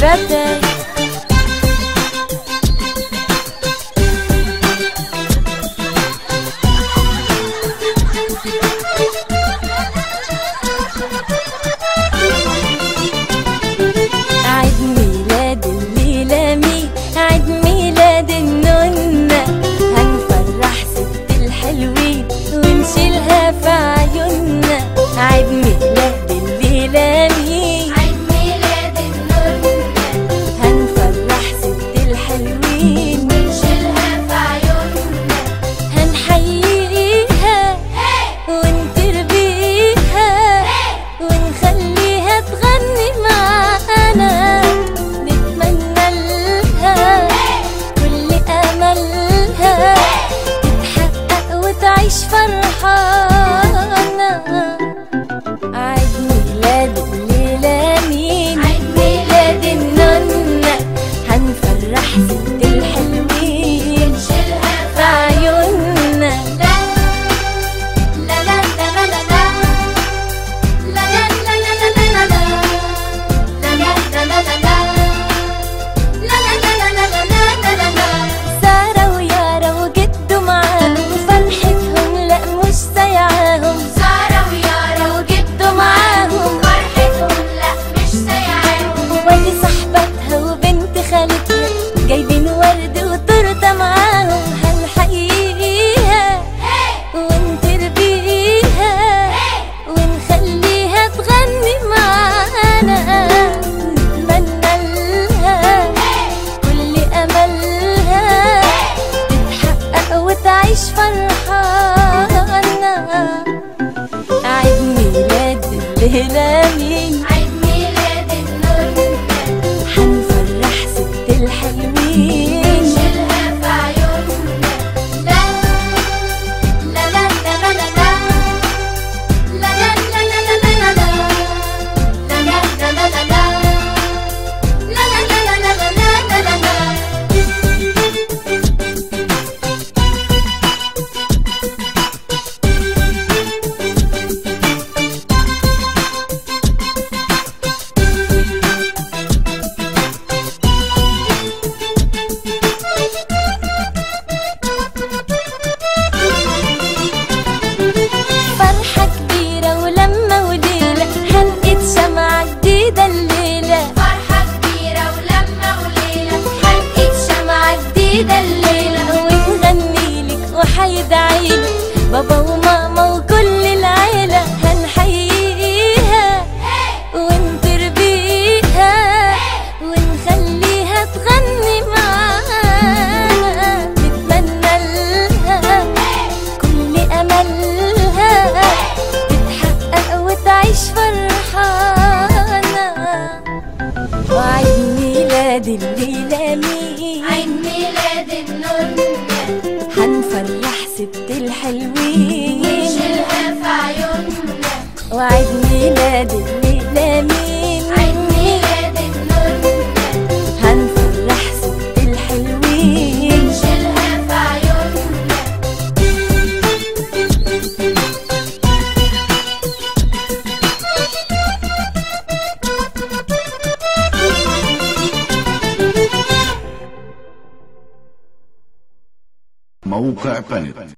birthday. عيد ميلاد الليلة مين؟ عيد ميلاد النونة، هنفرح ست الحلوين ونشيلها في عيوننا. عيد ميلاد الليلة مين؟ عيد ميلاد النونة، هنفرح ست الحلوين ونشيلها في عيوننا. هنحييها ونتربيها ونخليها تغني معانا، نتمنى لها كل أملها تتحقق وتعيش فرحانة. عيد ميلاد الليلة مين؟ عيد ميلاد النونة، هنفرح ست الحلوين ونشيلها في في عيوننا. لا لا لا لا لا لا لا لا لا لا لا لا سارة ويارا وجدوا معاهم فرحتهم لا مش سايعاهم. سارة ويارا وجدوا معاهم فرحتهم لا مش سايعاهم. ودي صاحبتها وبنت خالتها جايبين ورد وتورته معاهم. هنحييها ونتربيها ونخليها تغني معانا، نتمنى لها كل أملها تتحقق وتعيش فرحانة. عيد ميلاد الليلة مين؟ عيد ميلاد النونة، هنفرح ست الحلوين ونشيلها في عيوننا. لا لا لا لا لا لا لا لا لا لا لا لا لا فرحة كبيرة ولما وليلة حلقة شمعة جديدة الليلة. فرحة كبيرة ولما وليلة حلقة شمعة جديدة الليلة. ونغني لك وحيدعيلك بابا وماما وكل العيلة. هنحييها ونتربيها ونخليها تغني معانا، نتمنى لها كل أملها تتحقق وتعيش فرحانة. وعيد ميلاد الليلة مين؟ عيد ميلاد النونة، هنفرح ست الحلوين ونشيلها في عيوننا. وعيد ميلاد الليلة مين؟ عيد ميلاد النونة، هنفرح ست الحلوين ونشيلها في عيوننا. موقع قناة